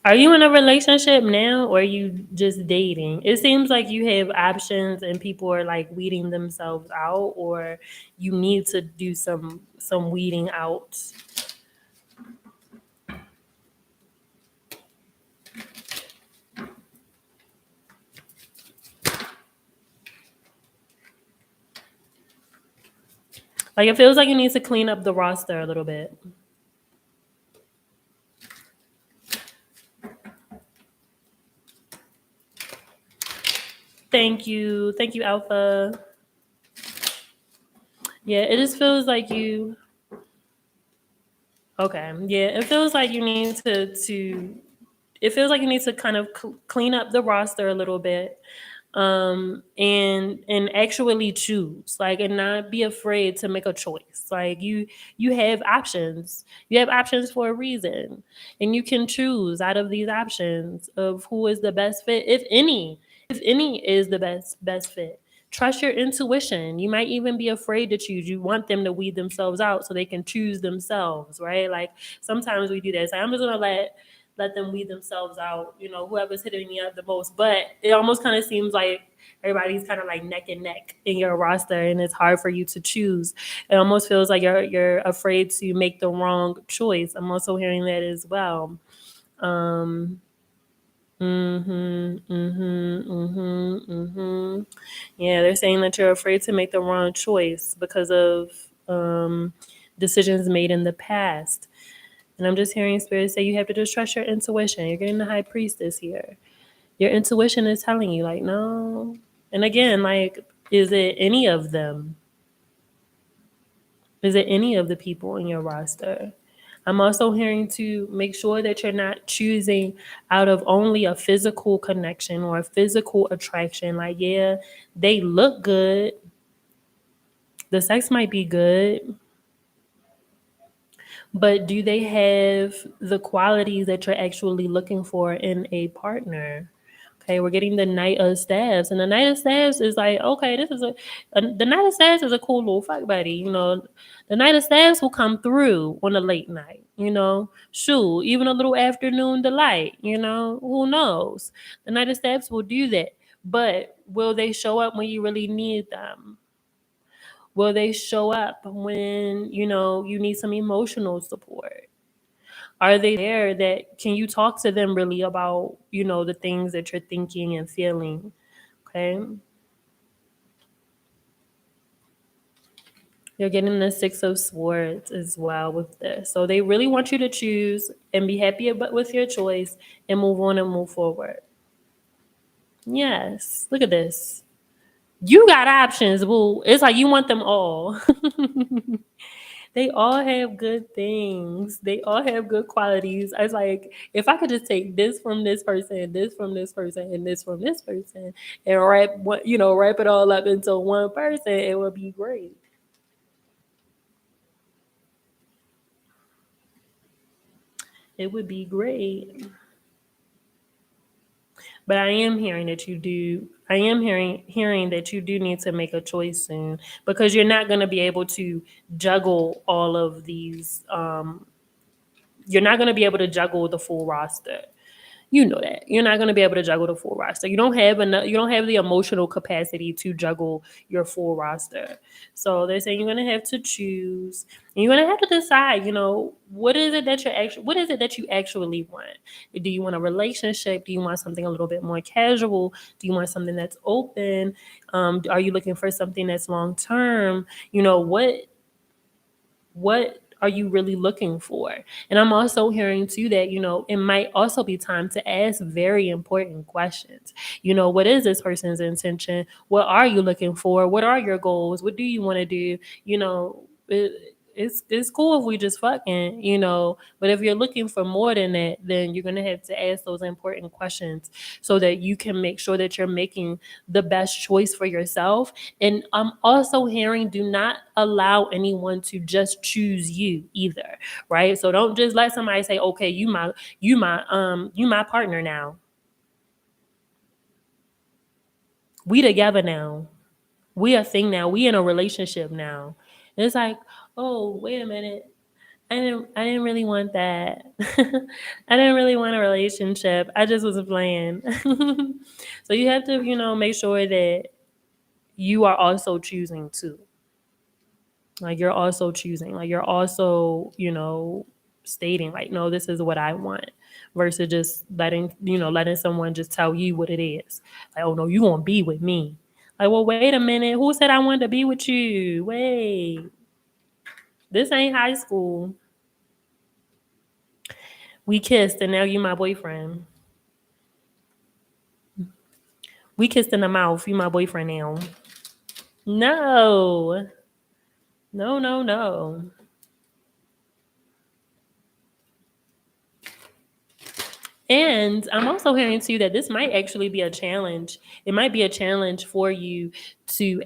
Are you in a relationship now or are you just dating? It seems like you have options and people are like weeding themselves out or you need to do some weeding out. Like it feels like you need to clean up the roster a little bit. Thank you. Thank you, Alpha. Yeah, it just feels like you okay. Yeah, it feels like you need to it feels like you need to kind of clean up the roster a little bit and actually choose like and not be afraid to make a choice like you have options, you have options for a reason and you can choose out of these options of who is the best fit if any is the best fit. Trust your intuition. You might even be afraid to choose. You want them to weed themselves out so they can choose themselves, right? Like sometimes we do that. It's like, I'm just gonna let them weed themselves out, whoever's hitting me up the most. But it almost kind of seems like everybody's kind of like neck and neck in your roster and it's hard for you to choose. It almost feels like you're afraid to make the wrong choice. I'm also hearing that as well. Um yeah, they're saying that you're afraid to make the wrong choice because of decisions made in the past. And I'm just hearing spirit say you have to just trust your intuition. You're getting the high priestess here. Your intuition is telling you, like, no. And again, like, is it any of them? Is it any of the people in your roster? I'm also hearing to make sure that you're not choosing out of only a physical connection or a physical attraction. Like, yeah, they look good. The sex might be good, but do they have the qualities that you're actually looking for in a partner? Okay, we're getting the Knight of Staves, and the Knight of Staves is like, okay, this is the Knight of Staves is a cool little fuck buddy. The Knight of Staves will come through on a late night. Shoot, even a little afternoon delight. Who knows? The Knight of Staves will do that, but will they show up when you really need them? Will they show up when you need some emotional support? Are they there that can you talk to them really about the things that you're thinking and feeling? Okay, you're getting the Six of Swords as well with this, so they really want you to choose and be happy about with your choice and move on and move forward. Yes, look at this. You got options, boo. It's like you want them all. They all have good things. They all have good qualities. I was like, if I could just take this from this person, this from this person, and this from this person, and wrap it all up into one person, it would be great. It would be great. But I am hearing that you do. I am hearing that you do need to make a choice soon because you're not going to be able to juggle all of these. You're not going to be able to juggle the full roster. You know that you're not going to be able to juggle the full roster. You don't have enough. You don't have the emotional capacity to juggle your full roster. So they're saying you're going to have to choose. And you're going to have to decide. What is it that what is it that you actually want? Do you want a relationship? Do you want something a little bit more casual? Do you want something that's open? Are you looking for something that's long term? What are you really looking for? And I'm also hearing too that, it might also be time to ask very important questions. What is this person's intention? What are you looking for? What are your goals? What do you want to do? It's cool if we just fucking, but if you're looking for more than that, then you're gonna have to ask those important questions so that you can make sure that you're making the best choice for yourself. And I'm also hearing, do not allow anyone to just choose you either, right? So don't just let somebody say, okay, you my partner now. We together now. We a thing now. We in a relationship now. And it's like, oh, wait a minute. I didn't really want that. I didn't really want a relationship. I just was playing. So you have to, make sure that you are also choosing too. Like you're also choosing. Like you're also, stating like, no, this is what I want. Versus just letting someone just tell you what it is. Like, oh no, you gonna be with me. Like, well, wait a minute. Who said I wanted to be with you? Wait. This ain't high school. We kissed and now you my boyfriend. We kissed in the mouth. You my boyfriend now. No. No, no, no. And I'm also hearing too that this might actually be a challenge. It might be a challenge for you to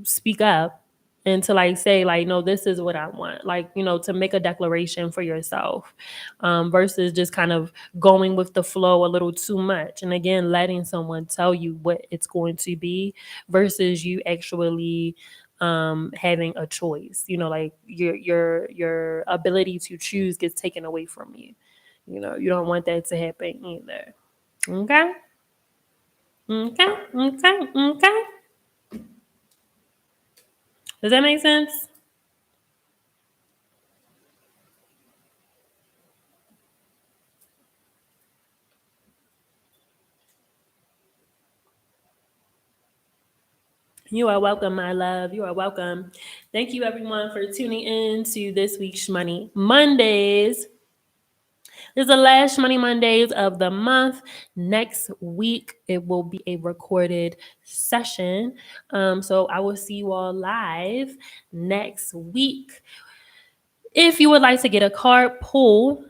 speak up and to like say like, no, this is what I want. Like, to make a declaration for yourself, versus just kind of going with the flow a little too much. And again, letting someone tell you what it's going to be versus you actually having a choice. Like your ability to choose gets taken away from you. You don't want that to happen either. Okay? Okay? Okay? Okay? Does that make sense? You are welcome, my love. You are welcome. Thank you, everyone, for tuning in to this week's Money Mondays. This is the last Money Mondays of the month. Next week, it will be a recorded session. So I will see you all live next week. If you would like to get a card pull,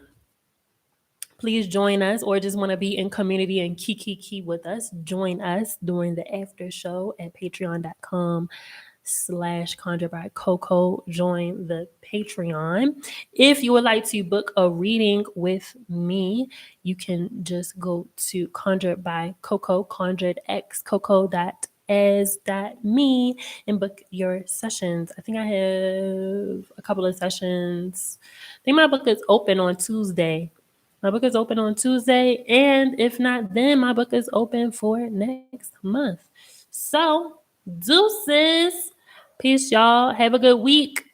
please join us, or just want to be in community and kiki with us, join us during the after show at patreon.com/conjure by Coco. Join the Patreon. If you would like to book a reading with me, you can just go to Conjured by Coco, conjured x coco.as.me, and book your sessions. I think I have a couple of sessions. I think my book is open on Tuesday. My book is open on Tuesday, and if not, then my book is open for next month. So, deuces. Peace, y'all. Have a good week.